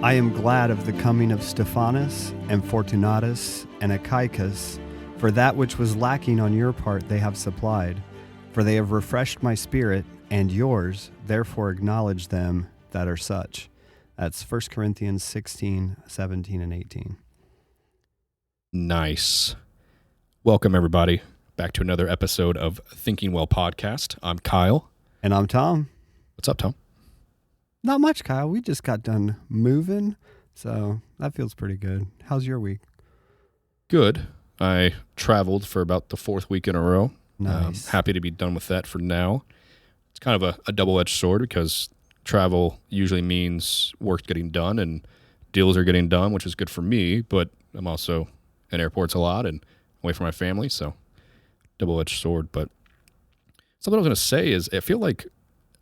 I am glad of the coming of Stephanas and Fortunatus and Achaicus, for that which was lacking on your part they have supplied. For they have refreshed my spirit and yours, therefore acknowledge them that are such. That's 1 Corinthians 16, 17, and 18. Nice. Welcome, everybody, back to another episode of Thinking Well Podcast. I'm Kyle. And I'm Tom. What's up, Tom? Not much, Kyle. We just got done moving, so that feels pretty good. How's your week? Good. I traveled for about the fourth week in a row. Nice. Happy to be done with that for now. It's kind of a double-edged sword because travel usually means work's getting done and deals are getting done, which is good for me, but I'm also in airports a lot and away from my family, so double-edged sword. But something I was going to say is I feel like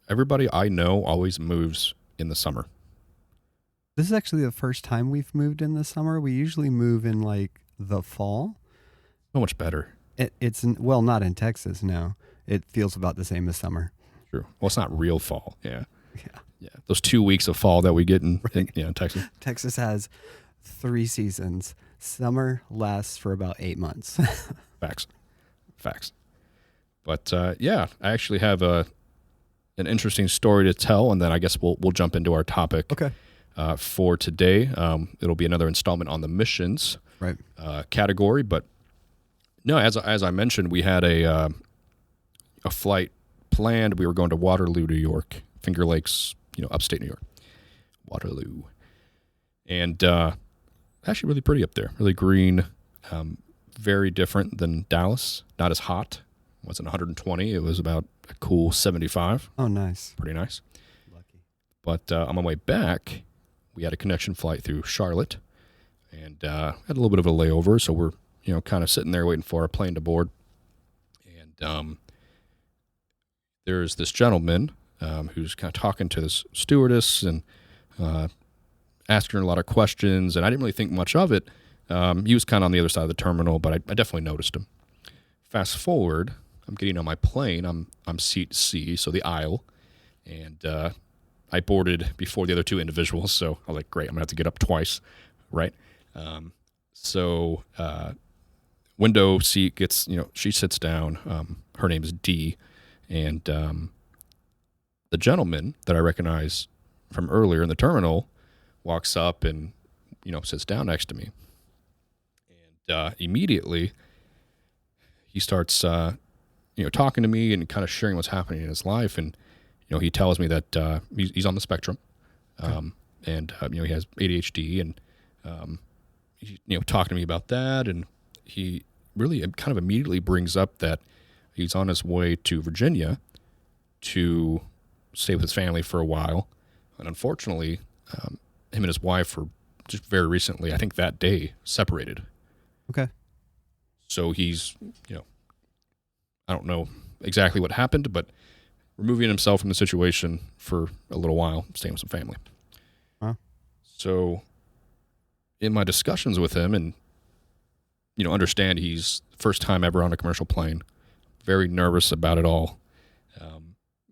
everybody I know always moves in the summer. This is actually the first time we've moved in the summer. We usually move in like the fall. So much better. It's not in Texas, no. It feels about the same as summer. True. Well, it's not real fall. Yeah. Yeah. Those 2 weeks of fall that we get in Texas. Texas has 3 seasons. Summer lasts for about 8 months. Facts. But I actually have an interesting story to tell, and then I guess we'll jump into our topic. Okay. For today. It'll be another installment on the missions category. But no, as I mentioned, we had a flight planned. We were going to Waterloo, New York, Finger Lakes, upstate New York, Waterloo, and actually really pretty up there, really green, very different than Dallas. Not as hot. It wasn't 120. It was about a cool 75. Oh, nice. Pretty nice. Lucky. But on my way back, we had a connection flight through Charlotte, and had a little bit of a layover. So we're kind of sitting there waiting for our plane to board, and there's this gentleman who's kind of talking to this stewardess and asking her a lot of questions, and I didn't really think much of it. He was kind of on the other side of the terminal, but I definitely noticed him. Fast forward, I'm getting on my plane. I'm seat C, so the aisle, and I boarded before the other 2 individuals, so I was like, great, I'm going to have to get up twice, right? So window seat gets, she sits down. Her name is D, and the gentleman that I recognize from earlier in the terminal walks up and, sits down next to me. And immediately he starts, talking to me and kind of sharing what's happening in his life. And, he tells me that he's on the spectrum, and, he has ADHD, and, talking to me about that. And he really kind of immediately brings up that he's on his way to Virginia to stay with his family for a while. And unfortunately, him and his wife were just very recently, I think that day, separated. Okay. So he's, I don't know exactly what happened, but removing himself from the situation for a little while, staying with some family. Huh. So in my discussions with him, and, understand he's first time ever on a commercial plane, very nervous about it all,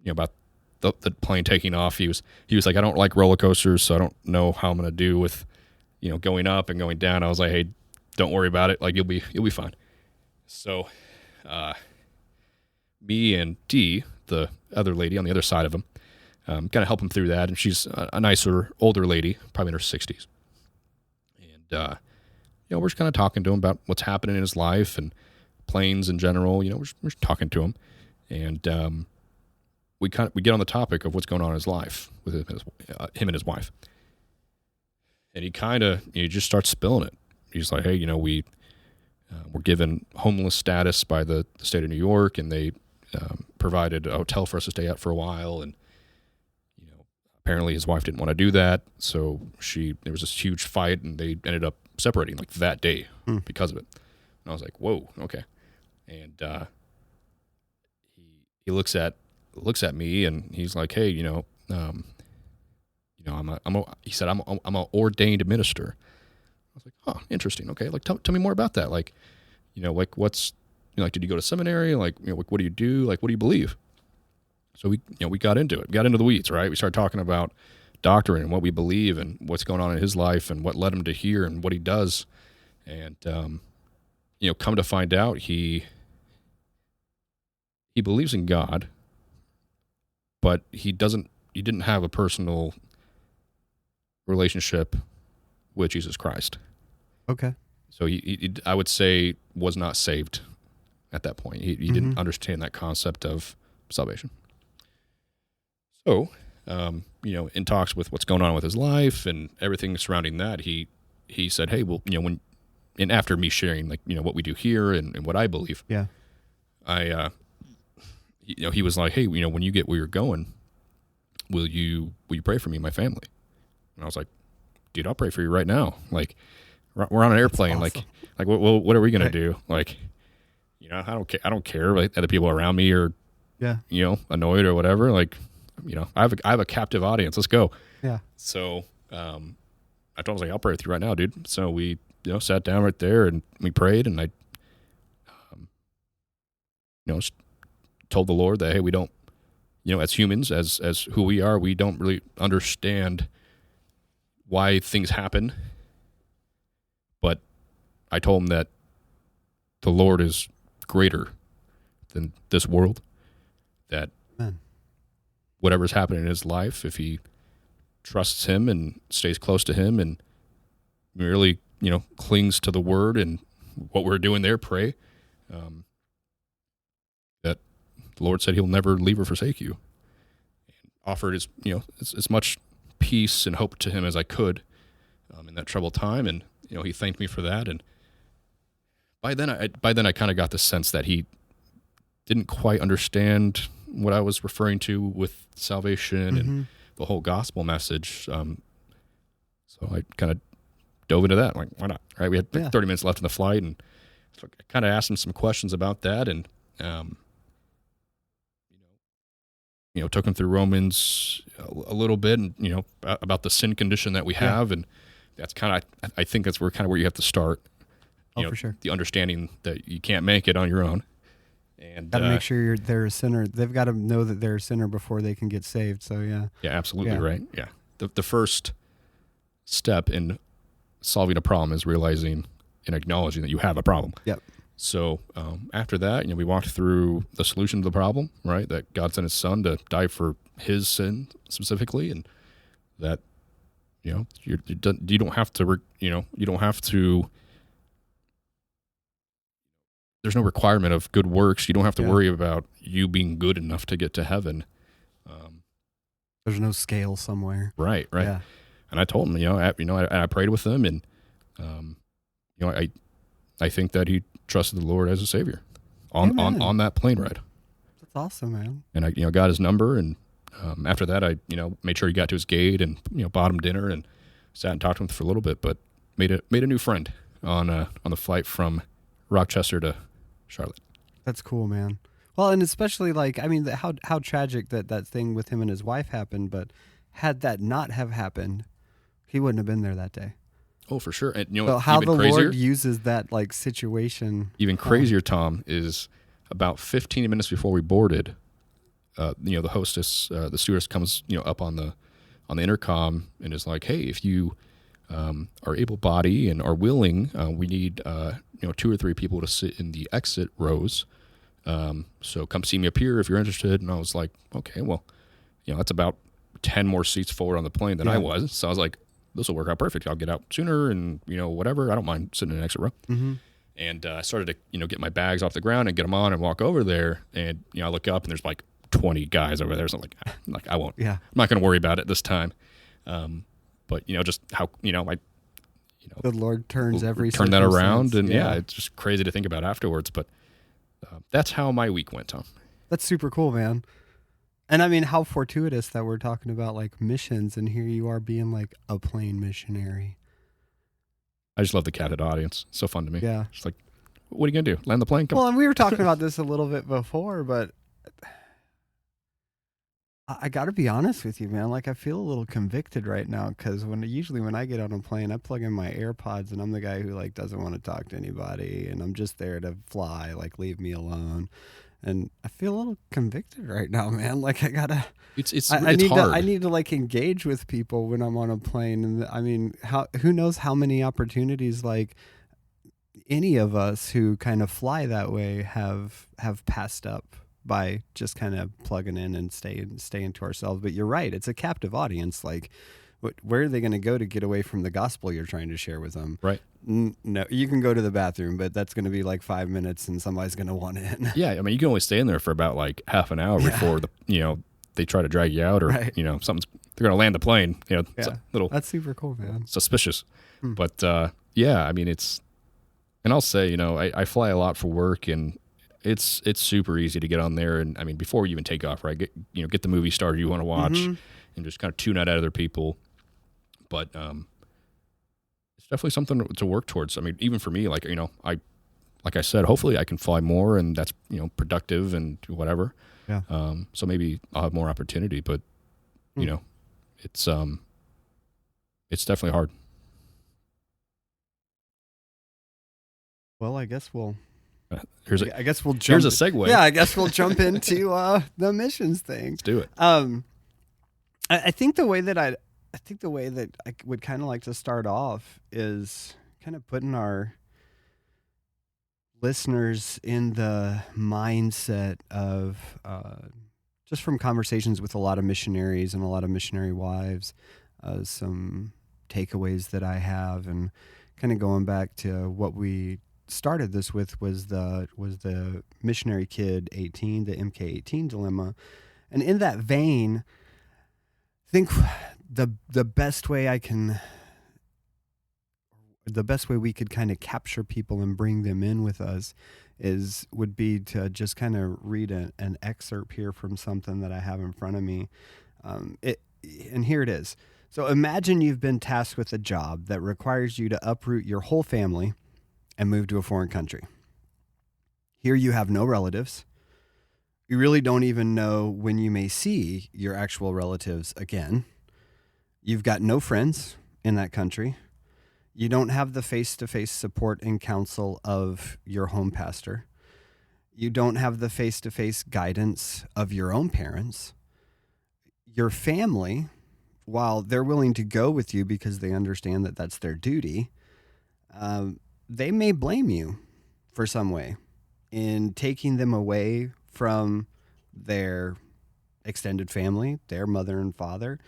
about the plane taking off. He was like, I don't like roller coasters, so I don't know how I'm going to do with, going up and going down. I was like, hey, don't worry about it. Like, you'll be fine. So, me and Dee, the other lady on the other side of him, kind of help him through that. And she's a nicer, older lady, probably in her 60s. And, we're just kind of talking to him about what's happening in his life and planes in general. We're just talking to him. And we get on the topic of what's going on in his life with him and his wife. And he kind of just starts spilling it. He's like, hey, we were given homeless status by the state of New York, and they provided a hotel for us to stay at for a while. And apparently his wife didn't want to do that, so there was this huge fight, and they ended up separating like that day because of it. And I was like, whoa, okay. And he looks at me, and he's like, hey, I'm an ordained minister. I was like, oh, interesting. Okay. Like, tell me more about that. Like, like what's, did you go to seminary? Like, what do you do? Like, what do you believe? So we got into it. We got into the weeds, right? We started talking about doctrine and what we believe and what's going on in his life and what led him to here and what he does. And, come to find out he believes in God, but he didn't have a personal relationship with Jesus Christ. Okay. So he I would say, was not saved at that point. He didn't understand that concept of salvation. So, in talks with what's going on with his life and everything surrounding that, he said, hey, well, and after me sharing, like, what we do here and what I believe, yeah, he was like, hey, when you get where you're going, will you pray for me and my family? And I was like, dude, I'll pray for you right now. Like, we're on an airplane. Awesome. Like, what are we gonna do? Like, I don't care. Like, other people around me are, annoyed or whatever. Like, I have a captive audience. Let's go. Yeah. So, I told him, I was like, I'll pray with you right now, dude. So we, sat down right there and we prayed, and I, told the Lord that, hey, we don't, as humans, as who we are, we don't really understand why things happen. But I told him that the Lord is greater than this world, that Amen. Whatever's happening in his life, if he trusts him and stays close to him and really, clings to the word and what we're doing there, pray, that the Lord said he'll never leave or forsake you. And offered his, as much peace and hope to him as I could in that troubled time. And, he thanked me for that. And by then I kind of got the sense that he didn't quite understand what I was referring to with salvation and the whole gospel message. So I kind of dove into that. Like, why not? Right? We had 30 minutes left in the flight, and so I kind of asked him some questions about that, and took him through Romans a little bit, and about the sin condition that we have, and that's kind of, I think that's where you have to start. For sure. The understanding that you can't make it on your own. And got to make sure they're a sinner. They've got to know that they're a sinner before they can get saved. So yeah. Yeah, absolutely right. Yeah. The first step in solving a problem is realizing and acknowledging that you have a problem. Yep. So after that, we walked through the solution to the problem, right? That God sent his son to die for his sin specifically, and that, you don't have to, you don't have to, there's no requirement of good works. You don't have to worry about you being good enough to get to heaven. There's no scale somewhere. Right. Yeah. And I told him, I prayed with him, and, I think that he trusted the Lord as a savior on that plane ride. That's awesome, man. And I, got his number, and after that, I, made sure he got to his gate and, bought him dinner and sat and talked to him for a little bit, but made a new friend on the flight from Rochester to Charlotte. That's cool, man. Well, and especially how tragic that thing with him and his wife happened, but had that not have happened, he wouldn't have been there that day. Oh, for sure. And so how the Lord uses that situation. Even crazier, Tom, is about 15 minutes before we boarded, the hostess, the stewardess comes, up on the intercom and is like, hey, if you are able-bodied and are willing, we need 2 or 3 people to sit in the exit rows. So come see me up here if you're interested. And I was like, okay, well, that's about 10 more seats forward on the plane than I was. So I was like, this will work out perfect. I'll get out sooner and, whatever. I don't mind sitting in an exit row. Mm-hmm. And I started to, get my bags off the ground and get them on and walk over there. And, I look up and there's like 20 guys over there. So I'm like, I won't. Yeah. I'm not going to worry about it this time. But, just how, the Lord turns turn that around. And it's just crazy to think about afterwards. But that's how my week went, Tom. That's super cool, man. And I mean, how fortuitous that we're talking about like missions, and here you are being like a plane missionary. I just love the captive audience. It's so fun to me. Yeah. It's like, what are you going to do? Land the plane? Come on. And we were talking about this a little bit before, but I got to be honest with you, man. Like, I feel a little convicted right now because usually when I get on a plane, I plug in my AirPods and I'm the guy who like doesn't want to talk to anybody and I'm just there to fly, like leave me alone. And I feel a little convicted right now, man. Like It's I need hard. to like engage with people when I'm on a plane. And I mean, who knows how many opportunities like any of us who kind of fly that way have passed up by just kind of plugging in and staying to ourselves. But you're right. It's a captive audience. Like, where are they going to go to get away from the gospel you're trying to share with them? Right. No, you can go to the bathroom, but that's going to be like 5 minutes and somebody's going to want in. Yeah. I mean, you can only stay in there for about like half an hour before they try to drag you out or, Right. they're going to land the plane, it's Yeah. a little That's super cool, man. suspicious. But, I mean, and I'll say, I fly a lot for work and it's super easy to get on there. And I mean, before you even take off, right, get the movie started you want to watch and just kind of tune out other people. But, it's definitely something to work towards. I mean, even for me, like I said, hopefully I can fly more and that's, productive and whatever. Yeah. So maybe I'll have more opportunity, but it's definitely hard. Well, I guess we'll jump. Here's a segue. Yeah, I guess we'll jump into the missions thing. Let's do it. I think the way that I would kind of like to start off is kind of putting our listeners in the mindset of just from conversations with a lot of missionaries and a lot of missionary wives, some takeaways that I have, and kind of going back to what we started this with was the Missionary Kid 18, the MK18 dilemma. And in that vein, I think the best way we could kind of capture people and bring them in with us would be to just kind of read an excerpt here from something that I have in front of me. And here it is. So imagine you've been tasked with a job that requires you to uproot your whole family and move to a foreign country. Here you have no relatives. You really don't even know when you may see your actual relatives again. You've got no friends in that country. You don't have the face-to-face support and counsel of your home pastor. You don't have the face-to-face guidance of your own parents. Your family, while they're willing to go with you because they understand that that's their duty, they may blame you for some way in taking them away from their extended family, their mother and father.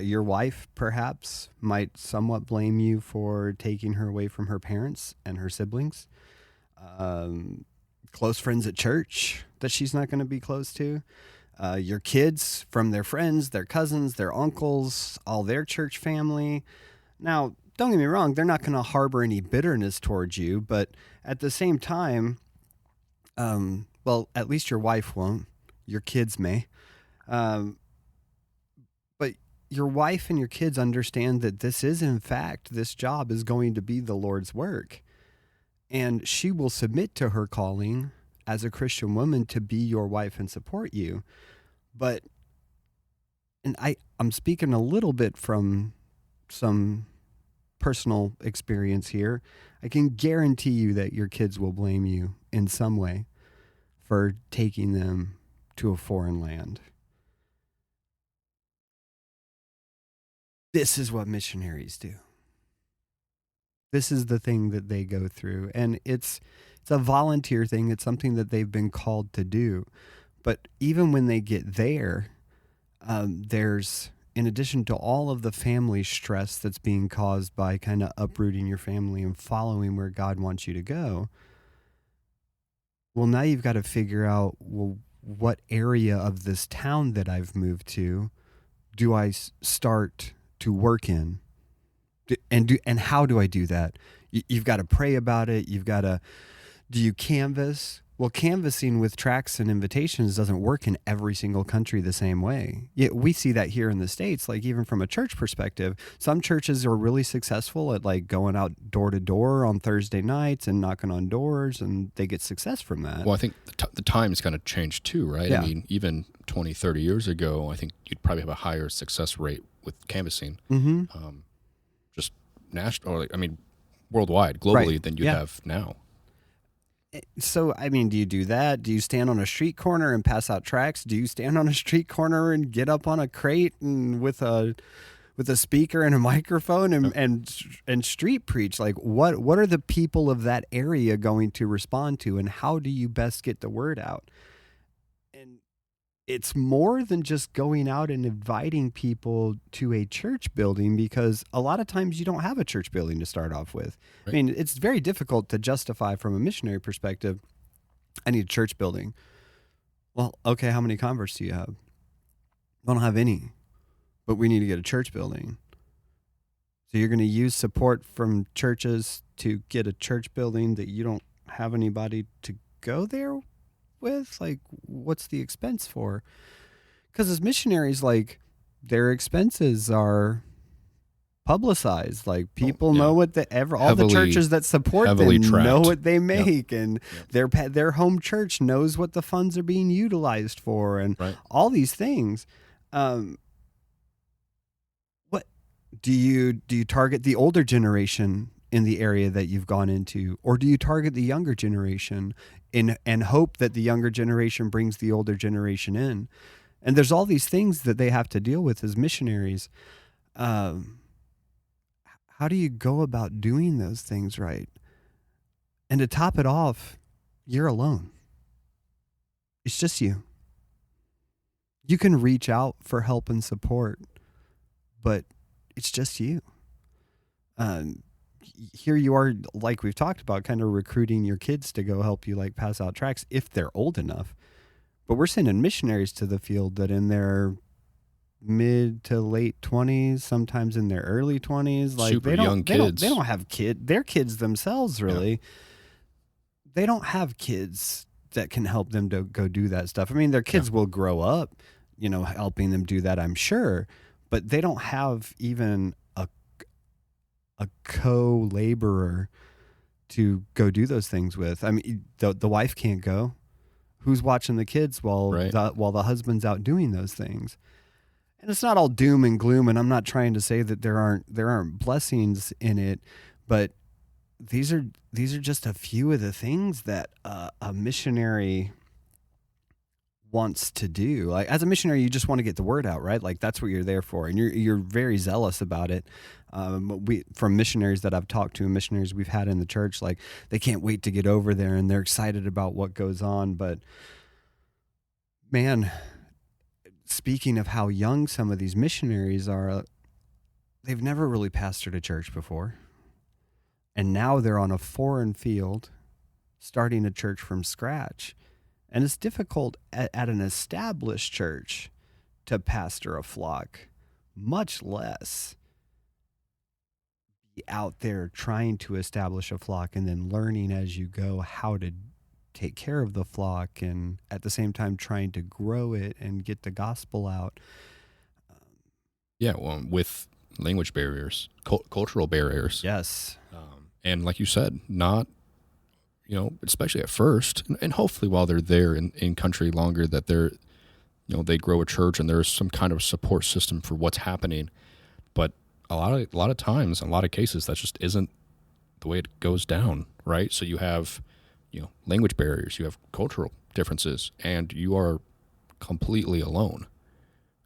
Your wife, perhaps, might somewhat blame you for taking her away from her parents and her siblings. Close friends at church that she's not going to be close to. Your kids from their friends, their cousins, their uncles, all their church family. Now, don't get me wrong, they're not going to harbor any bitterness towards you, but at the same time, well, at least your wife won't. Your kids may. But your wife and your kids understand that this job is going to be the Lord's work. And she will submit to her calling as a Christian woman to be your wife and support you. And I'm speaking a little bit from some personal experience here. I can guarantee you that your kids will blame you in some way for taking them to a foreign land. This is what missionaries do. This is the thing that they go through. And it's a volunteer thing. It's something that they've been called to do. But even when they get there, there's, in addition to all of the family stress that's being caused by kind of uprooting your family and following where God wants you to go, well, now you've got to figure out, well, what area of this town that I've moved to do I start to work in? And how do I do that? You've got to pray about it. Do you canvass? Well, canvassing with tracts and invitations doesn't work in every single country the same way. Yeah, we see that here in the States, like even from a church perspective, some churches are really successful at like going out door to door on Thursday nights and knocking on doors, and they get success from that. Well, I think the times kind of changed too, right? Yeah. I mean, even 20, 30 years ago, I think you'd probably have a higher success rate with canvassing. Mm-hmm. Just national, worldwide, globally, Right. than you'd have now. So, I mean, do you do that? Do you stand on a street corner and pass out tracts? Do you stand on a street corner and get up on a crate and with a speaker and a microphone Yeah. and street preach? Like, what are the people of that area going to respond to, and how do you best get the word out? And it's more than just going out and inviting people to a church building, because a lot of times you don't have a church building to start off with. I Right. mean, it's very difficult to justify from a missionary perspective, I need a church building. Well, okay, how many converts do you have? I don't have any, but we need to get a church building. So you're going to use support from churches to get a church building that you don't have anybody to go there with? Like, what's the expense for? Because as missionaries, like, their expenses are publicized. Like, people know what all the churches that support them know what they make, and their home church knows what the funds are being utilized for, and all these things. What do you target the older generation in the area that you've gone into, or do you target the younger generation and hope that the younger generation brings the older generation in? And there's all these things that they have to deal with as missionaries. How do you go about doing those things right? And to top it off, you're alone. It's just you. You can reach out for help and support, but it's just you. Here you are, like we've talked about, kind of recruiting your kids to go help you, like, pass out tracts if they're old enough. But we're sending missionaries to the field that in their mid to late 20s, sometimes in their early 20s, like super young kids. They don't have they're kids themselves, really. Yeah. They don't have kids that can help them to go do that stuff. I mean, their kids will grow up, helping them do that, I'm sure, but they don't have even a co-laborer to go do those things with. I mean, the wife can't go. Who's watching the kids while the husband's out doing those things? And it's not all doom and gloom, and I'm not trying to say that there aren't blessings in it, but these are just a few of the things that a missionary wants to do. Like, as a missionary, you just want to get the word out, right? Like, that's what you're there for, and you're very zealous about it. From missionaries that I've talked to and missionaries we've had in the church, like, they can't wait to get over there, and they're excited about what goes on. But man, speaking of how young some of these missionaries are, they've never really pastored a church before. And now they're on a foreign field, starting a church from scratch. And it's difficult at an established church to pastor a flock, much less be out there trying to establish a flock and then learning as you go how to take care of the flock, and at the same time trying to grow it and get the gospel out. Well, with language barriers, cultural barriers. Yes. And like you said, not, especially at first, and hopefully while they're there in country longer, that they're, they grow a church and there's some kind of support system for what's happening. But a lot of times, in a lot of cases, that just isn't the way it goes down, right? So you have, language barriers, you have cultural differences, and you are completely alone,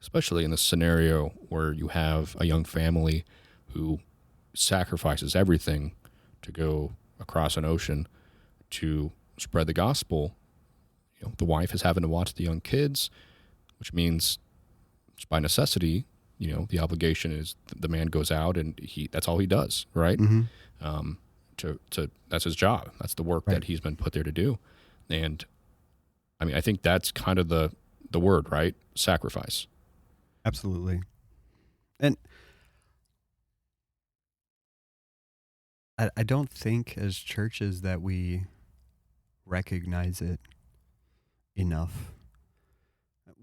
especially in this scenario where you have a young family who sacrifices everything to go across an ocean to spread the gospel. The wife is having to watch the young kids, which means just by necessity, the obligation is the man goes out and that's all he does, right? Mm-hmm. That's his job. That's the work that he's been put there to do. And I mean, I think that's kind of the word, right? Sacrifice. Absolutely. And I don't think as churches that we recognize it enough.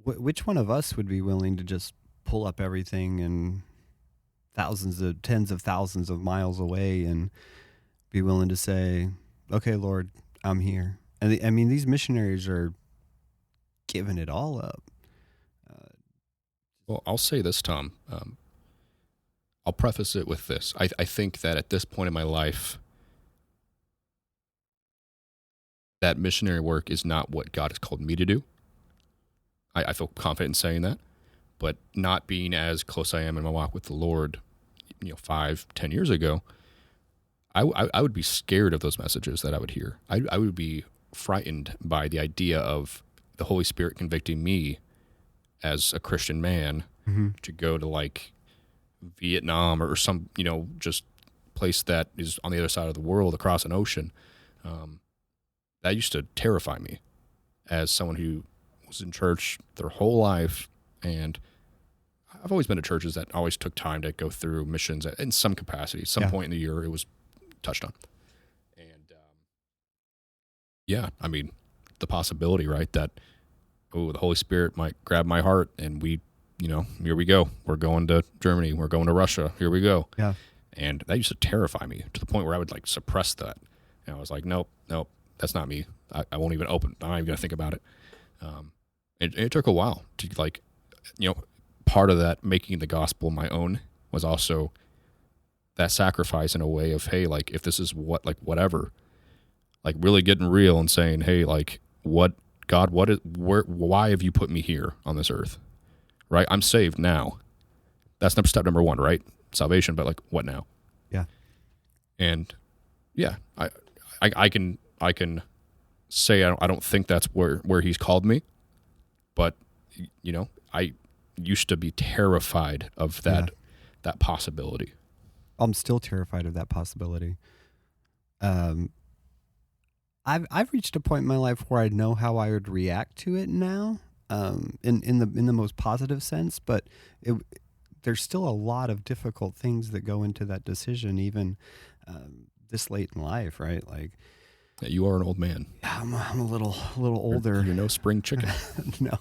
Which one of us would be willing to just pull up everything and tens of thousands of miles away and be willing to say, okay, Lord, I'm here? And I mean, these missionaries are giving it all up. Well, I'll say this, Tom. I'll preface it with this. I think that at this point in my life, that missionary work is not what God has called me to do. I feel confident in saying that, but not being as close I am in my walk with the Lord, 5-10 years ago, I would be scared of those messages that I would hear. I would be frightened by the idea of the Holy Spirit convicting me as a Christian man to go to like Vietnam or some, just place that is on the other side of the world across an ocean. That used to terrify me as someone who was in church their whole life. And I've always been to churches that always took time to go through missions in some capacity. Some point in the year it was touched on. And I mean, the possibility, right, that, the Holy Spirit might grab my heart and we, here we go. We're going to Germany. We're going to Russia. Here we go. Yeah. And that used to terrify me to the point where I would like suppress that. And I was like, nope, that's not me. I won't even open. I'm not even going to think about it. It took a while to like, part of that making the gospel my own was also that sacrifice in a way of, hey, like if this is whatever, like really getting real and saying, hey, like why have you put me here on this earth? Right? I'm saved now. That's step number one, right? Salvation, but like what now? Yeah. And I can say I don't think that's where he's called me, but I used to be terrified of that possibility. I'm still terrified of that possibility. I've reached a point in my life where I know how I would react to it now, in the most positive sense, but there's still a lot of difficult things that go into that decision, even this late in life, right? Like, you are an old man. Yeah, I'm a little older. You're no spring chicken. No.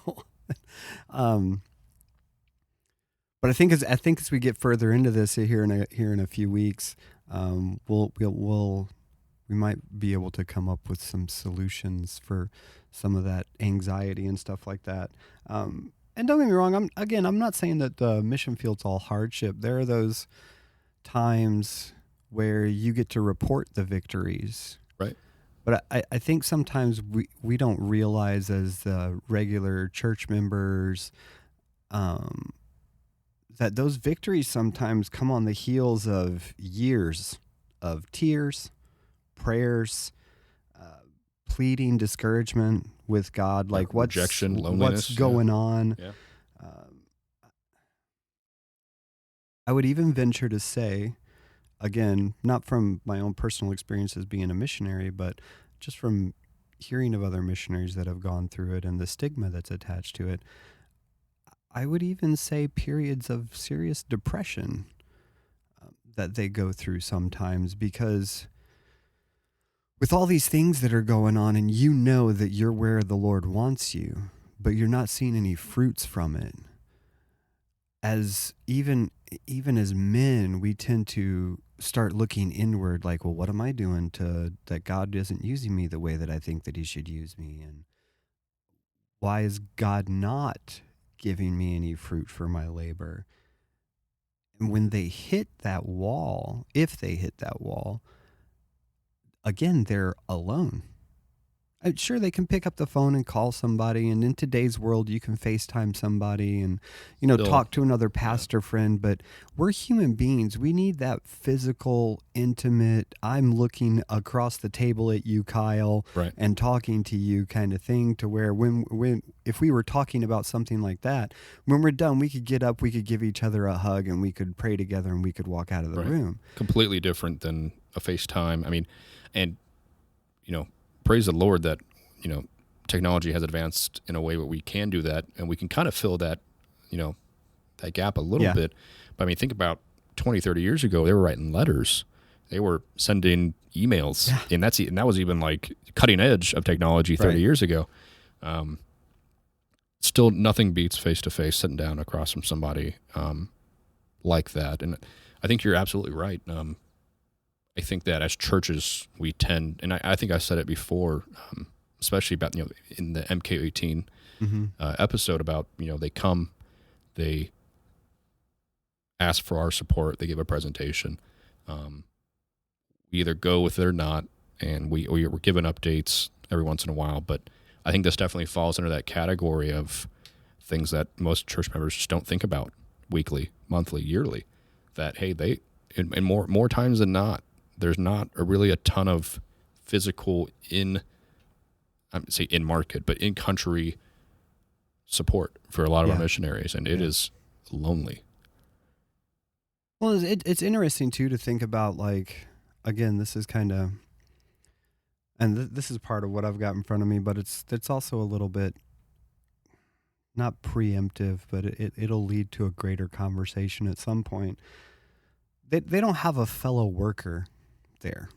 But I think as we get further into this here in a few weeks, we might be able to come up with some solutions for some of that anxiety and stuff like that. And don't get me wrong, I'm not saying that the mission field's all hardship. There are those times where you get to report the victories. Right. But I think sometimes we don't realize as regular church members that those victories sometimes come on the heels of years of tears, prayers, pleading, discouragement with God, like rejection, loneliness, what's going on. Yeah. I would even venture to say, again, not from my own personal experiences being a missionary, but just from hearing of other missionaries that have gone through it and the stigma that's attached to it, I would even say periods of serious depression that they go through sometimes, because with all these things that are going on and you know that you're where the Lord wants you, but you're not seeing any fruits from it. As even as men, we tend to start looking inward, like, well, what am I doing that God isn't using me the way that I think that he should use me? And why is God not giving me any fruit for my labor? And when they hit that wall, if they hit that wall, again, they're alone. Sure, they can pick up the phone and call somebody, and in today's world, you can FaceTime somebody and, talk to another pastor friend, but we're human beings. We need that physical, intimate, I'm looking across the table at you, Kyle, right, and talking to you kind of thing, to where if we were talking about something like that, when we're done, we could get up, we could give each other a hug, and we could pray together, and we could walk out of the room. Completely different than a FaceTime. I mean, and, praise the Lord that, technology has advanced in a way where we can do that, and we can kind of fill that, that gap a little bit. But I mean, think about 20, 30 years ago, they were writing letters. They were sending emails, and that was even like cutting edge of technology 30 years ago. Still, nothing beats face-to-face, sitting down across from somebody like that. And I think you're absolutely right. I think that as churches, we tend, and I think I said it before, especially about, in the MK13 episode about, they come, they ask for our support, they give a presentation. We either go with it or not, and we're given updates every once in a while. But I think this definitely falls under that category of things that most church members just don't think about weekly, monthly, yearly. That, hey, and more times than not, there's not really a ton of physical in market, but in country support for a lot of our missionaries, and it is lonely. Well, it's interesting too to think about, like, again, this is kind of, and this is part of what I've got in front of me, but it's also a little bit not preemptive, but it'll lead to a greater conversation at some point. They don't have a fellow worker there.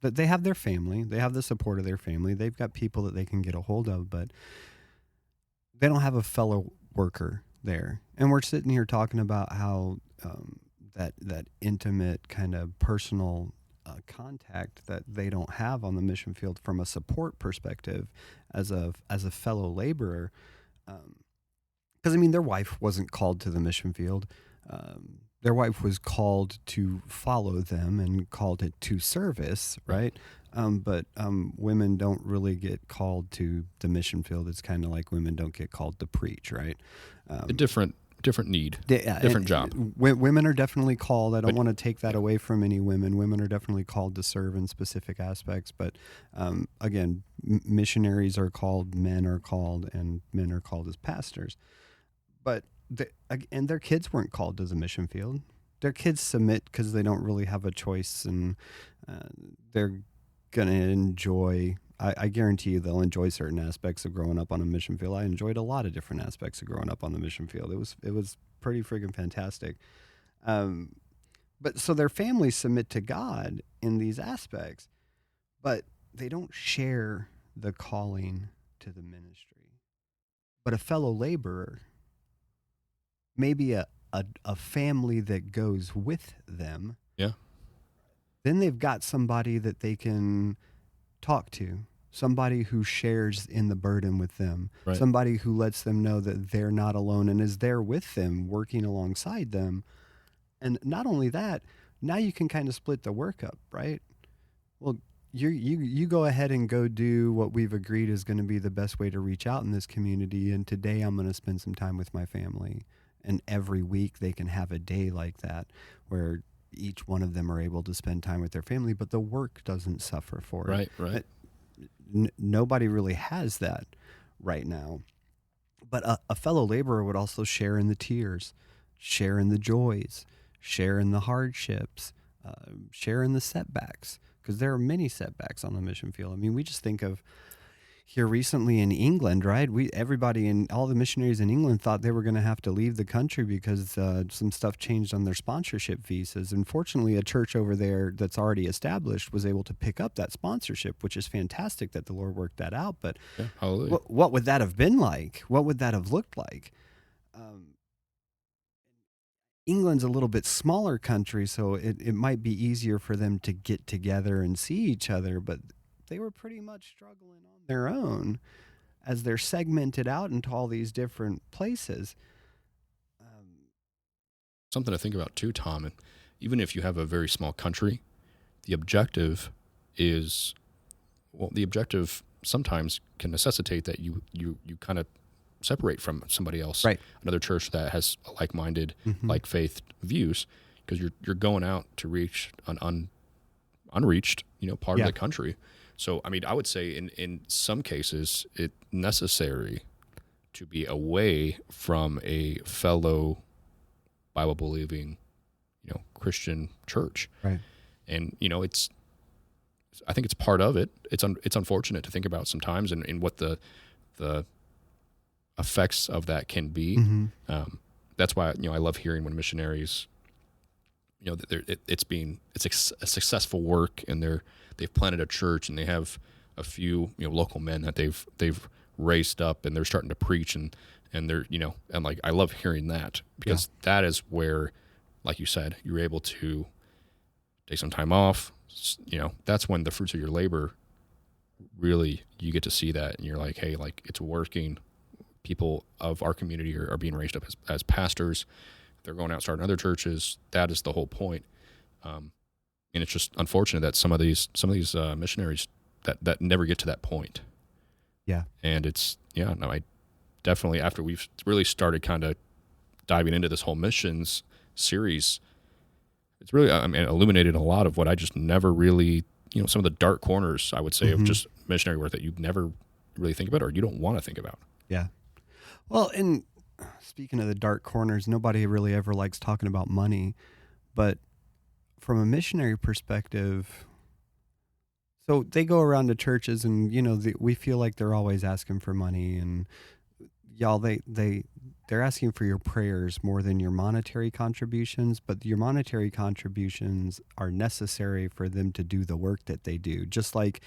That they have their family, they have the support of their family, they've got people that they can get a hold of, but they don't have a fellow worker there. And we're sitting here talking about how that intimate kind of personal contact that they don't have on the mission field from a support perspective as a fellow laborer. Because I mean, their wife wasn't called to the mission field. Their wife was called to follow them and called it to service, right? But women don't really get called to the mission field. It's kind of like women don't get called to preach, right? A different need, different job. Women are definitely called. I don't want to take that away from any women. Women are definitely called to serve in specific aspects. But again, missionaries are called, men are called, and men are called as pastors. But and their kids weren't called to the mission field. Their kids submit because they don't really have a choice, and they're going to enjoy. I guarantee you they'll enjoy certain aspects of growing up on a mission field. I enjoyed a lot of different aspects of growing up on the mission field. It was pretty friggin' fantastic. But so their families submit to God in these aspects, but they don't share the calling to the ministry. But a fellow laborer, maybe a family that goes with them, then they've got somebody that they can talk to, somebody who shares in the burden with them, somebody who lets them know that they're not alone and is there with them, working alongside them. And not only that, now you can kind of split the work up, right? Well, you go ahead and go do what we've agreed is going to be the best way to reach out in this community, and today I'm going to spend some time with my family. And every week they can have a day like that where each one of them are able to spend time with their family, but the work doesn't suffer for it. Right. Nobody really has that right now. But a fellow laborer would also share in the tears, share in the joys, share in the hardships, share in the setbacks, because there are many setbacks on the mission field. I mean, we just think of here recently in England, right? Everybody and all the missionaries in England thought they were going to have to leave the country because some stuff changed on their sponsorship visas. And fortunately, a church over there that's already established was able to pick up that sponsorship, which is fantastic that the Lord worked that out. But what would that have been like? What would that have looked like? England's a little bit smaller country, so it might be easier for them to get together and see each other, but they were pretty much struggling on their own as they're segmented out into all these different places. Something to think about too, Tom, and even if you have a very small country, the objective sometimes can necessitate that you kind of separate from somebody else, right? Another church that has like-minded, like faith views, because you're going out to reach an unreached, part of the country. So, I mean, I would say in some cases it's necessary to be away from a fellow Bible-believing, Christian church, right? And I think it's part of it. It's unfortunate to think about sometimes, and what the effects of that can be. That's why I love hearing when missionaries, it's a successful work, and they've planted a church, and they have a few local men that they've raised up, and they're starting to preach, and they're and like I love hearing that, because that is where, like you said, you're able to take some time off. That's when the fruits of your labor really, you get to see that, and you're like, hey, like it's working. People of our community are being raised up as pastors. They're going out starting other churches. That is the whole point. And it's just unfortunate that some of these missionaries that never get to that point. Yeah. And I definitely, after we've really started kind of diving into this whole missions series, it's really, illuminated a lot of what I just never really, some of the dark corners, I would say, of just missionary work that you never really think about or you don't want to think about. Yeah. Well, and speaking of the dark corners, nobody really ever likes talking about money, but from a missionary perspective, so they go around to churches and, we feel like they're always asking for money, and y'all, they're asking for your prayers more than your monetary contributions, but your monetary contributions are necessary for them to do the work that they do. Just like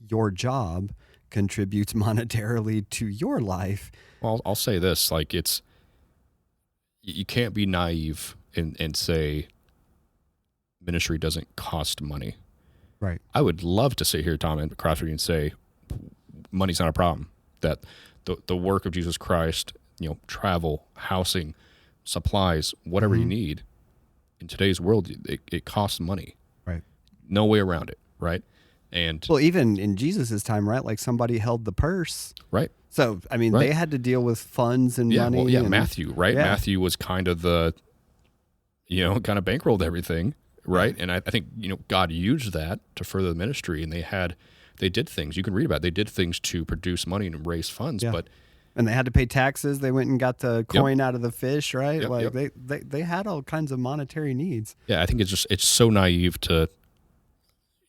your job contributes monetarily to your life. Well, I'll say this, like you can't be naive and say ministry doesn't cost money. Right. I would love to sit here, Tom, and Crawford, and say money's not a problem. That the work of Jesus Christ, travel, housing, supplies, whatever you need in today's world, it costs money. Right. No way around it. Right. And well, even in Jesus's time, right? Like somebody held the purse. Right. So, they had to deal with funds and money. Well, Matthew, right? Yeah. Matthew was kind of kind of bankrolled everything. Right. And I think, God used that to further the ministry, and they did things. You can read about it. They did things to produce money and raise funds, and they had to pay taxes. They went and got the coin out of the fish, right? Yep. They had all kinds of monetary needs. Yeah, I think it's so naive to,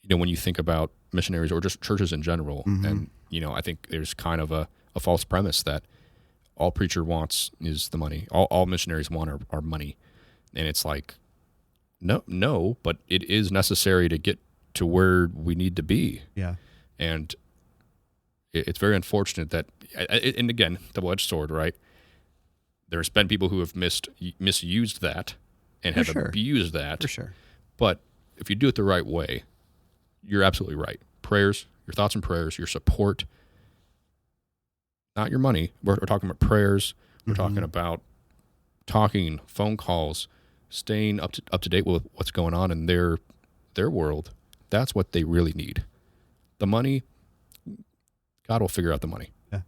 when you think about missionaries or just churches in general. And, I think there's kind of a false premise that all preacher wants is the money. All missionaries want are money. And it's like, no, but it is necessary to get to where we need to be. Yeah. And it's very unfortunate that, and again, double-edged sword, right? There's been people who have misused that and have abused that. For sure. But if you do it the right way, you're absolutely right. Prayers, your thoughts and prayers, your support, not your money. We're talking about prayers. We're talking about phone calls, staying up to date with what's going on in their world. That's what they really need. The money, God will figure out the money. Yeah.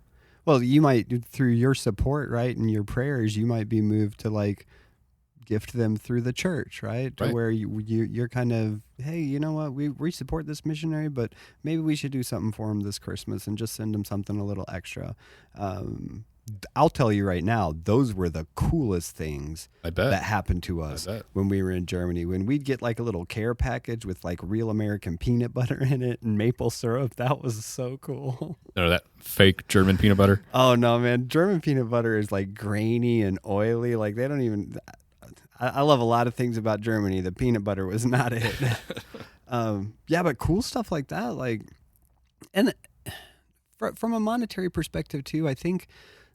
Well, you might, through your support, right, and your prayers, you might be moved to gift them through the church, right? To where you're kind of, hey, you know what, we support this missionary, but maybe we should do something for him this Christmas and just send him something a little extra. I'll tell you right now, those were the coolest things that happened to us when we were in Germany. When we'd get a little care package with real American peanut butter in it and maple syrup, that was so cool. No, that fake German peanut butter. Oh no, man! German peanut butter is grainy and oily. They don't even. I love a lot of things about Germany. The peanut butter was not it. But cool stuff like that, and from a monetary perspective too, I think.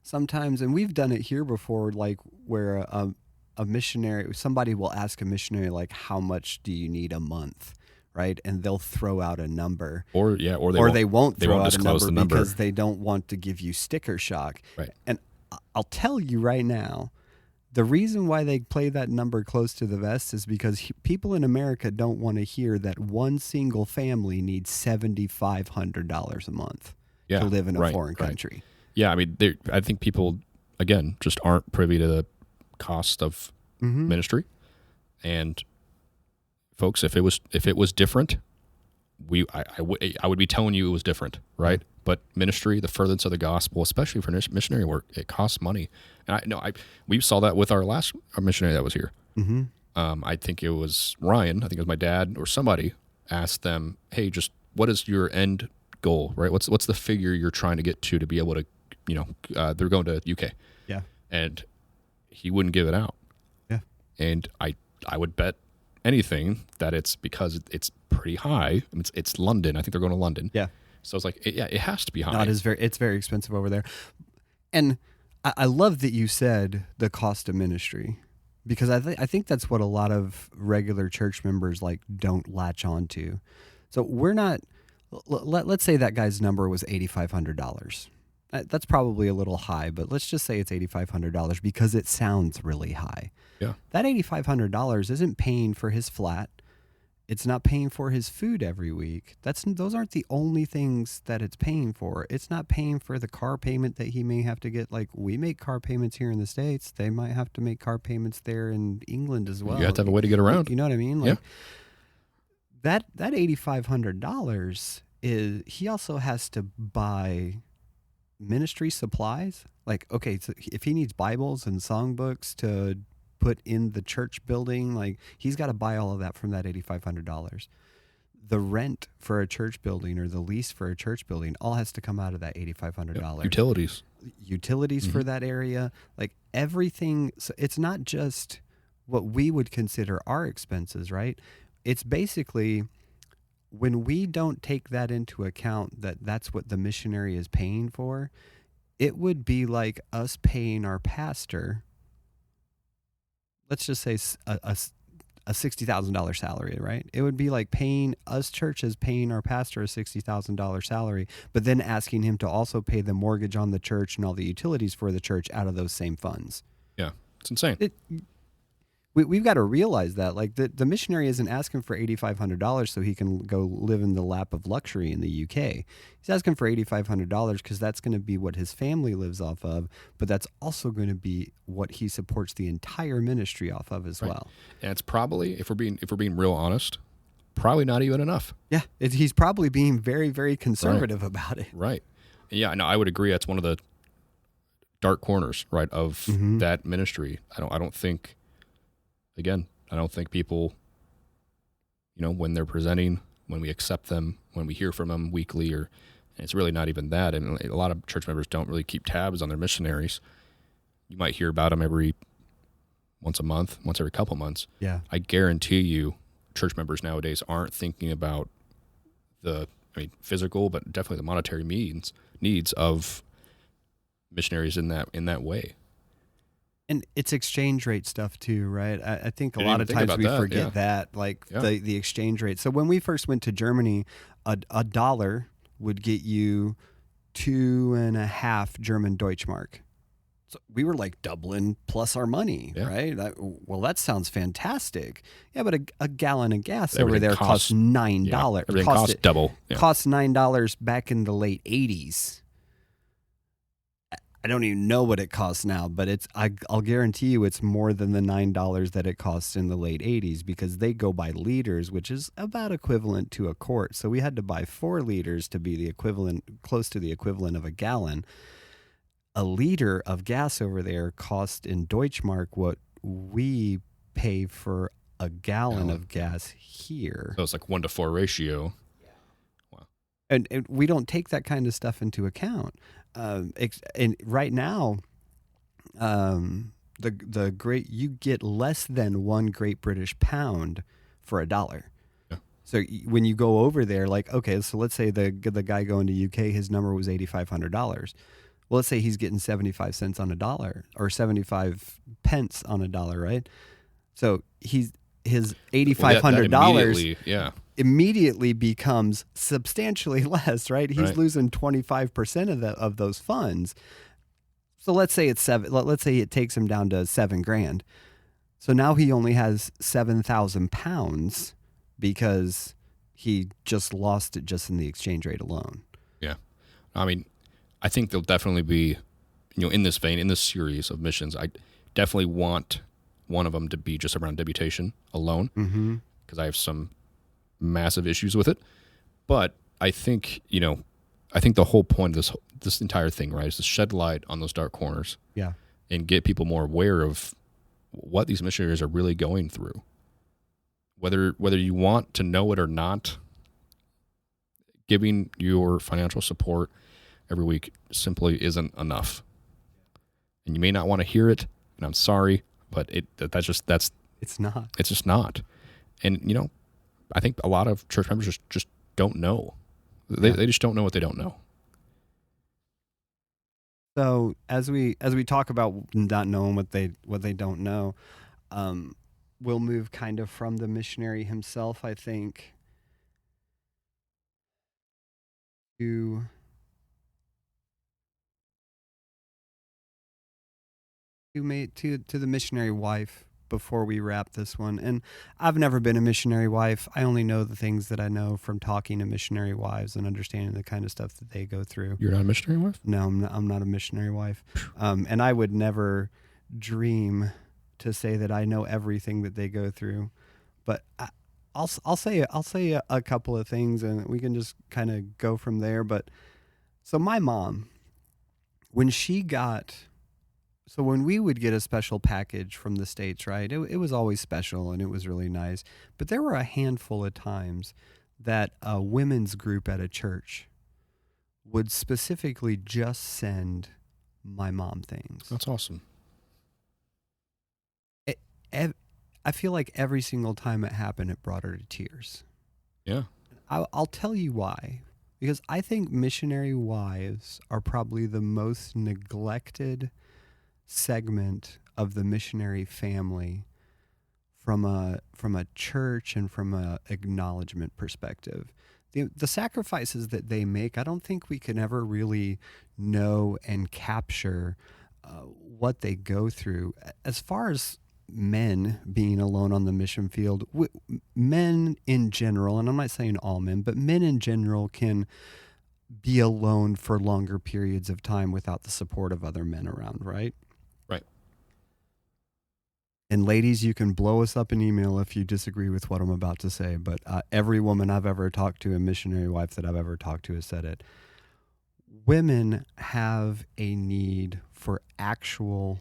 Sometimes, and we've done it here before, where a missionary, somebody will ask a missionary, how much do you need a month, right? And they'll throw out a number. Or they won't throw out disclose a the number because they don't want to give you sticker shock. Right. And I'll tell you right now, the reason why they play that number close to the vest is because people in America don't want to hear that one single family needs $7,500 a month to live in a foreign country. Yeah, I think people, again, just aren't privy to the cost of ministry. And folks, if it was different, I would be telling you it was different, right? But ministry, the furtherance of the gospel, especially for missionary work, it costs money. And we saw that with our last missionary that was here. I think it was Ryan. I think it was my dad or somebody asked them, "Hey, just what is your end goal, right? What's the figure you're trying to get to be able to." They're going to UK. Yeah. And he wouldn't give it out. Yeah. And I would bet anything that it's because it's pretty high. It's London. I think they're going to London. Yeah. So it's it has to be high. It's very expensive over there. And I love that you said the cost of ministry, because I think that's what a lot of regular church members don't latch on to. So we're not, let's say that guy's number was $8,500. That's probably a little high, but let's just say it's $8,500 because it sounds really high. Yeah. That $8,500 isn't paying for his flat. It's not paying for his food every week. Those aren't the only things that it's paying for. It's not paying for the car payment that he may have to get. Like, we make car payments here in the States. They might have to make car payments there in England as well. You have to have a way to get around. You know what I mean? Like, that $8,500 is, he also has to buy ministry supplies. Like, okay, so if he needs Bibles and songbooks to put in the church building, like, he's got to buy all of that from that $8,500. The rent for a church building or the lease for a church building all has to come out of that $8,500. Utilities for that area, like everything. So it's not just what we would consider our expenses, right? It's basically, when we don't take that into account, that's what the missionary is paying for, it would be like us paying our pastor, let's just say a $60,000 salary, right? It would be like paying us churches, paying our pastor a $60,000 salary, but then asking him to also pay the mortgage on the church and all the utilities for the church out of those same funds. Yeah, it's insane. We've got to realize that, like, the missionary isn't asking for $8,500 so he can go live in the lap of luxury in the UK. He's asking for $8,500 because that's going to be what his family lives off of, but that's also going to be what he supports the entire ministry off of as well. And it's probably, if we're being real honest, probably not even enough. Yeah, he's probably being very, very conservative about it. Right. Yeah, no, I would agree. That's one of the dark corners, right, of that ministry. I don't think. Again, I don't think people, when they're presenting, when we accept them, when we hear from them weekly, and it's really not even that. And a lot of church members don't really keep tabs on their missionaries. You might hear about them once a month, once every couple months. Yeah. I guarantee you church members nowadays aren't thinking about physical, but definitely the monetary needs of missionaries in that way. And it's exchange rate stuff too, right? I think a lot of times we forget that, like the exchange rate. So when we first went to Germany, a dollar would get you 2.5 German Deutschmark. So we were like doubling plus our money, right? Well, that sounds fantastic. Yeah, but a gallon of gas over there costs $9. Yeah, everything costs double. Yeah. Cost $9 back in the late 80s. I don't even know what it costs now, but I'll guarantee you it's more than the $9 that it costs in the late 80s, because they go by liters, which is about equivalent to a quart. So we had to buy 4 liters to be the equivalent, close to the equivalent of a gallon. A liter of gas over there cost in Deutschmark what we pay for a gallon of gas here. So it's like 1-to-4 ratio. Yeah. Wow. And we don't take that kind of stuff into account. And right now, you get less than 1 Great British pound for $1. Yeah. So when you go over there, like, okay, so let's say the guy going to UK, his number was $8,500. Well, let's say he's getting 75 cents on a dollar, or 75 pence on a dollar, right? So his $8,500 immediately becomes substantially less, right? He's losing 25% of those funds. So let's say it's let's say it takes him down to $7,000. So now he only has 7,000 pounds because he just lost it just in the exchange rate alone. Yeah. I mean, I think there'll definitely be, in this vein, in this series of missions, I definitely want one of them to be just around debutation alone, because I have some massive issues with it. But I think, the whole point of this entire thing, right, is to shed light on those dark corners. Yeah. And get people more aware of what these missionaries are really going through. Whether you want to know it or not, giving your financial support every week simply isn't enough. And you may not want to hear it, and I'm sorry, but it's not. It's just not. And I think a lot of church members just don't know. They just don't know what they don't know. So as we talk about not knowing what they don't know, we'll move kind of from the missionary himself, I think, to the missionary wife before we wrap this one. And I've never been a missionary wife. I only know the things that I know from talking to missionary wives and understanding the kind of stuff that they go through. You're not a missionary wife? No, I'm not a missionary wife. And I would never dream to say that I know everything that they go through. But I'll say a couple of things, and we can just kind of go from there. But so my mom, when we would get a special package from the States, right, it was always special and it was really nice. But there were a handful of times that a women's group at a church would specifically just send my mom things. That's awesome. I feel like every single time it happened, it brought her to tears. Yeah. I'll tell you why. Because I think missionary wives are probably the most neglected segment of the missionary family from a church and from a acknowledgement perspective. The sacrifices that they make, I don't think we can ever really know and capture what they go through. As far as men being alone on the mission field, men in general, and I'm not saying all men, but men in general can be alone for longer periods of time without the support of other men around, right? Right. And ladies, you can blow us up an email if you disagree with what I'm about to say, but every woman I've ever talked to, a missionary wife that I've ever talked to, has said it. Women have a need for actual,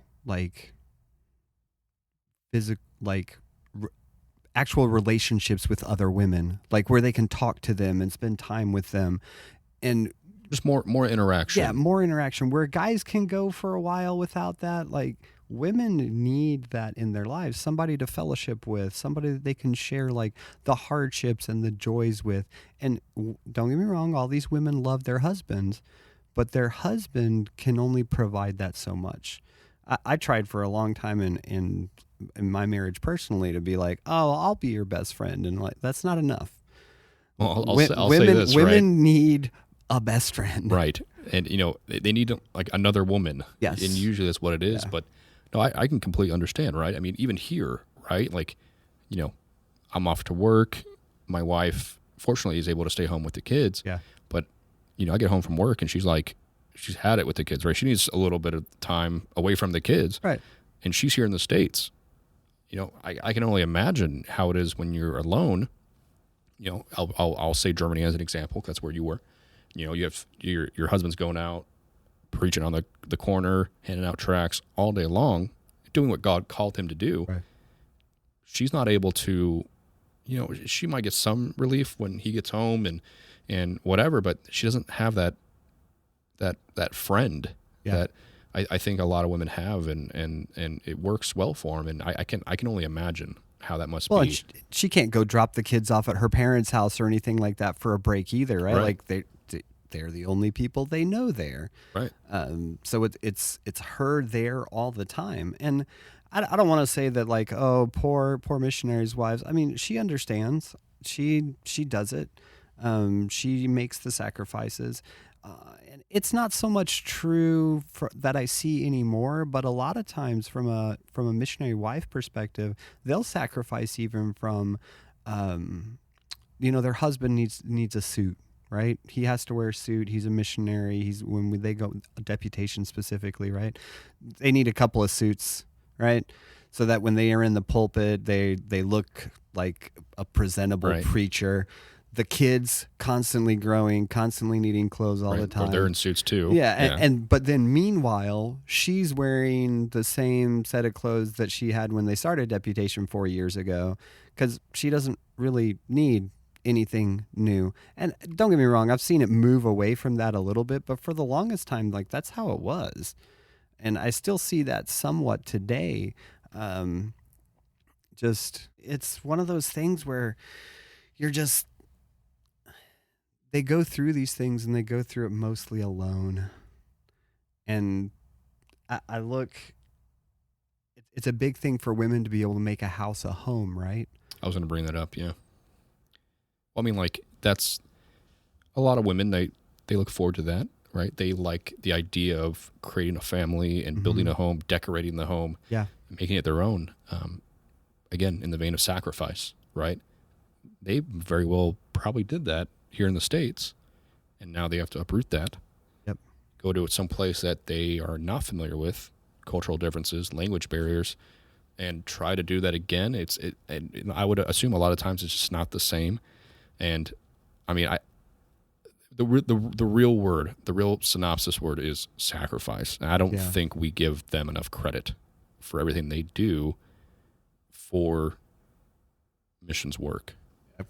actual relationships with other women, like where they can talk to them and spend time with them, and just more interaction. Yeah, more interaction. Where guys can go for a while without that, like women need that in their lives. Somebody to fellowship with, somebody that they can share like the hardships and the joys with. And don't get me wrong, all these women love their husbands, but their husband can only provide that so much. I tried for a long time in my marriage personally to be like, oh, I'll be your best friend, and like that's not enough. Well, I'll say this, right? Women need a best friend, right? And they need like another woman. Yes, and usually that's what it is. Yeah. But no, I can completely understand, right? I mean, even here, right? Like, I'm off to work. My wife, fortunately, is able to stay home with the kids. Yeah. But I get home from work and she's had it with the kids, right? She needs a little bit of time away from the kids, right? And she's here in the States. I can only imagine how it is when you're alone. I'll say Germany as an example, because that's where you were. You have your husband's going out, preaching on the corner, handing out tracts all day long, doing what God called him to do. Right. She's not able to, she might get some relief when he gets home and whatever, but she doesn't have that friend that I think a lot of women have, and it works well for them. And I can only imagine how that must be. She can't go drop the kids off at her parents' house or anything like that for a break either, right? Like they're the only people they know there, right? So it's her there all the time, and I don't want to say that like, oh, poor missionaries' wives. I mean, she understands. She does it. She makes the sacrifices. And it's not so much true that I see anymore, but a lot of times from a missionary wife perspective, they'll sacrifice even from, their husband needs a suit, right? He has to wear a suit. He's a missionary. When they go deputation specifically, right? They need a couple of suits, right? So that when they are in the pulpit, they look like a presentable preacher. The kids constantly growing, constantly needing clothes all the time. Well, they're in suits too. Yeah, but then meanwhile, she's wearing the same set of clothes that she had when they started deputation 4 years ago, because she doesn't really need anything new. And don't get me wrong, I've seen it move away from that a little bit, but for the longest time, like that's how it was, and I still see that somewhat today. It's one of those things where you're just. They go through these things and they go through it mostly alone. And I look, it's a big thing for women to be able to make a house a home, right? I was going to bring that up, yeah. Well, I mean, like, that's a lot of women, they look forward to that, right? They like the idea of creating a family and building a home, decorating the home, and making it their own. again, in the vein of sacrifice, right? They very well probably did that here in the States, and now they have to uproot that. Yep. Go to some place that they are not familiar with, cultural differences, language barriers, and try to do that again. And I would assume a lot of times it's just not the same. And I mean, the real word, the real synopsis word is sacrifice. And I don't think we give them enough credit for everything they do for missions work.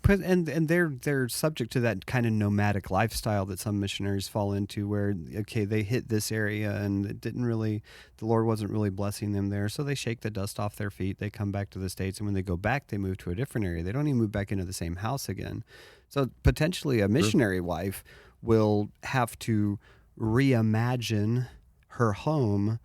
And they're subject to that kind of nomadic lifestyle that some missionaries fall into, where okay, they hit this area and the Lord wasn't really blessing them there, so they shake the dust off their feet, they come back to the States, and when they go back they move to a different area. They don't even move back into the same house again. So potentially a missionary wife will have to reimagine her home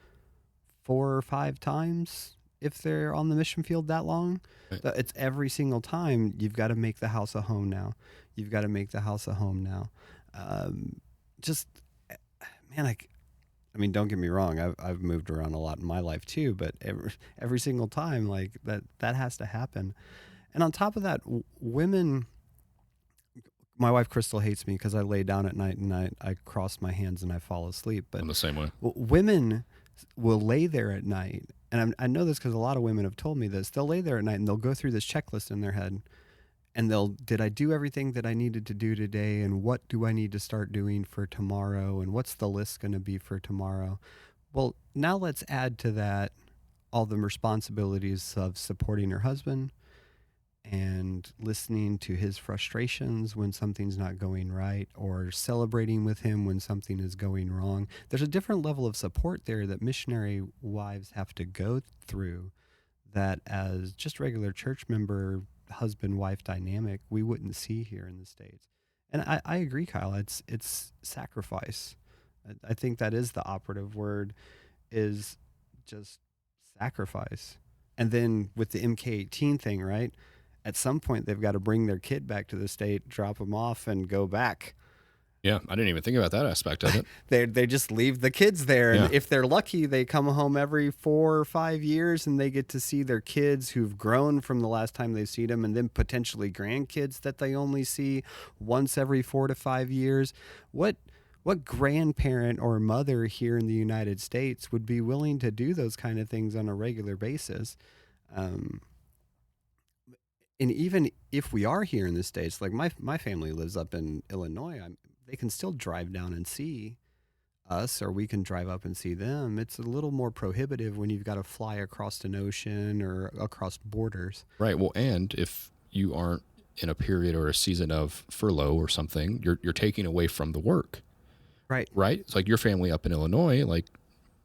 4 or 5 times if they're on the mission field that long. Right. It's every single time you've got to make the house a home now. You've got to make the house a home now. Man, I mean, don't get me wrong. I've moved around a lot in my life too, but every single time, like that has to happen. And on top of that, women. My wife Crystal hates me because I lay down at night and I cross my hands and I fall asleep. But I'm the same way. Women will lay there at night, and I know this because a lot of women have told me this. They'll lay there at night and they'll go through this checklist in their head, and did I do everything that I needed to do today, and what do I need to start doing for tomorrow, and what's the list going to be for tomorrow? Well, now let's add to that all the responsibilities of supporting her husband and listening to his frustrations when something's not going right, or celebrating with him when something is going wrong. There's a different level of support there that missionary wives have to go through that as just regular church member husband-wife dynamic we wouldn't see here in the States. And I agree, Kyle. It's sacrifice. I think that is the operative word, is just sacrifice. And then with the MK18 thing, right? At some point, they've got to bring their kid back to the state, drop them off, and go back. Yeah, I didn't even think about that aspect of it. They just leave the kids there. Yeah. And if they're lucky, they come home every 4 or 5 years, and they get to see their kids who've grown from the last time they've seen them, and then potentially grandkids that they only see once every 4 to 5 years. What grandparent or mother here in the United States would be willing to do those kind of things on a regular basis? And even if we are here in the States, like my family lives up in Illinois, they can still drive down and see us, or we can drive up and see them. It's a little more prohibitive when you've got to fly across an ocean or across borders. Right. Well, and if you aren't in a period or a season of furlough or something, you're taking away from the work. Right. Right. It's like your family up in Illinois, like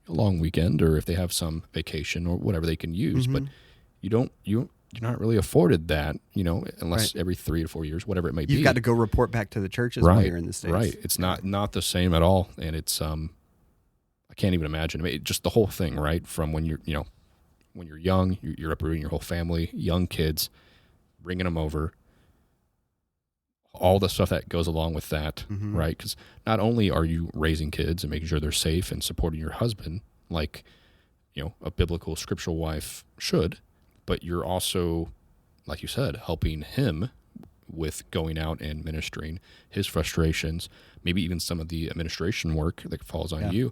a long weekend, or if they have some vacation or whatever they can use, but you're not really afforded that, unless every 3 to 4 years, whatever it may be. You've got to go report back to the churches while you're in the States. Right. It's not the same at all. And it's, I can't even imagine. I mean, just the whole thing, right? From when you're young, you're uprooting your whole family, young kids, bringing them over, all the stuff that goes along with that, right? Because not only are you raising kids and making sure they're safe and supporting your husband, like, a biblical scriptural wife should, but you're also, like you said, helping him with going out and ministering his frustrations, maybe even some of the administration work that falls on you.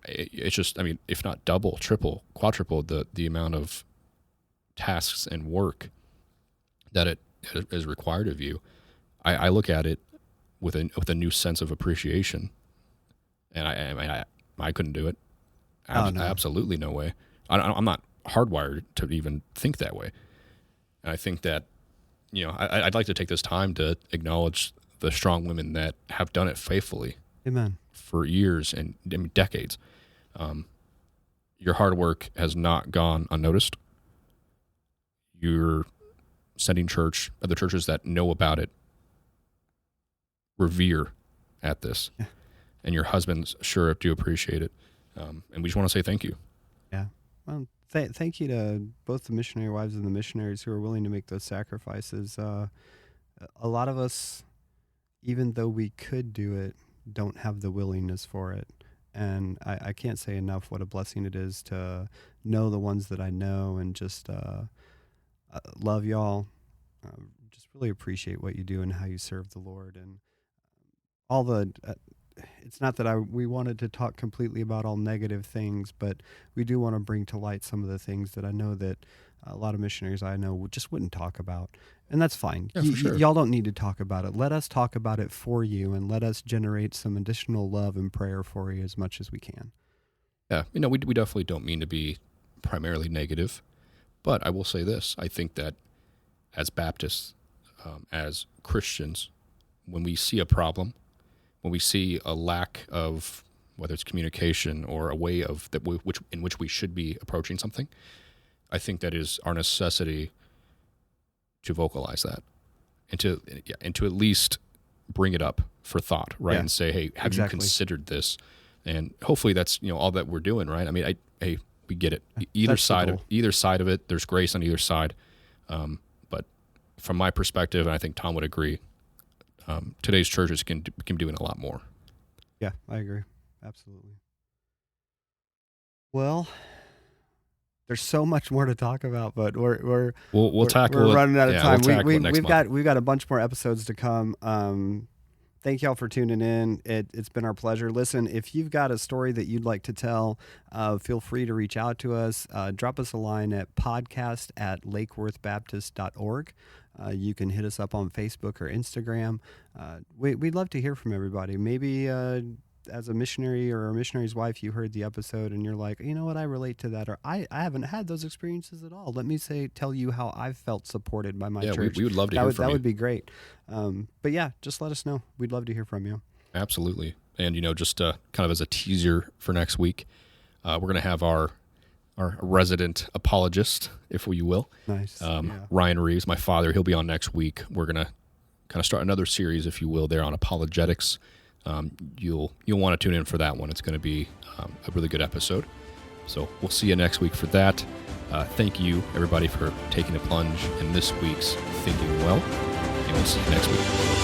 It's just, I mean, if not double, triple, quadruple the amount of tasks and work that it is required of you. I look at it with a new sense of appreciation, and I couldn't do it. No. Absolutely no way. I'm not hardwired to even think that way. And I think that, I'd like to take this time to acknowledge the strong women that have done it faithfully. Amen. For years and decades. Your hard work has not gone unnoticed. You're sending other churches that know about it, revere at this. Yeah. And your husbands sure do appreciate it. And we just want to say thank you. Yeah. Well, thank you to both the missionary wives and the missionaries who are willing to make those sacrifices. A lot of us, even though we could do it, don't have the willingness for it. And I can't say enough what a blessing it is to know the ones that I know, and just Love y'all. Just really appreciate what you do and how you serve the Lord, and all the. It's not that we wanted to talk completely about all negative things, but we do want to bring to light some of the things that I know that a lot of missionaries I know just wouldn't talk about, and that's fine. Yeah, for sure. Y'all don't need to talk about it. Let us talk about it for you, and let us generate some additional love and prayer for you as much as we can. Yeah, we definitely don't mean to be primarily negative, but I will say this. I think that as Baptists, as Christians, when we see a problem, when we see a lack of whether it's communication or a way of in which we should be approaching something, I think that is our necessity to vocalize that and to at least bring it up for thought, right? Yeah, and say, hey, have you considered this? And hopefully that's all that we're doing, right? I mean, we get it. Either side of it, there's grace on either side. But from my perspective, and I think Tom would agree, today's churches can be doing a lot more. Yeah, I agree. Absolutely. Well, there's so much more to talk about, but we'll tackle. We're running out of time. We've got a bunch more episodes to come. Thank y'all for tuning in. It's been our pleasure. Listen, if you've got a story that you'd like to tell, feel free to reach out to us. Drop us a line at podcast@lakeworthbaptist.org. You can hit us up on Facebook or Instagram. We'd love to hear from everybody. Maybe as a missionary or a missionary's wife, you heard the episode and you're like, you know what, I relate to that, or I haven't had those experiences at all. Let me tell you how I've felt supported by my church. We would love to hear from you. That would be great. But yeah, just let us know. We'd love to hear from you. Absolutely. And just kind of as a teaser for next week, we're going to have our resident apologist, if you will. Nice. Ryan Reeves, my father, he'll be on next week. We're going to kind of start another series, if you will, there on apologetics. You'll want to tune in for that one. It's going to be a really good episode. So we'll see you next week for that. Thank you, everybody, for taking a plunge in this week's Thinking Well, and we'll see you next week.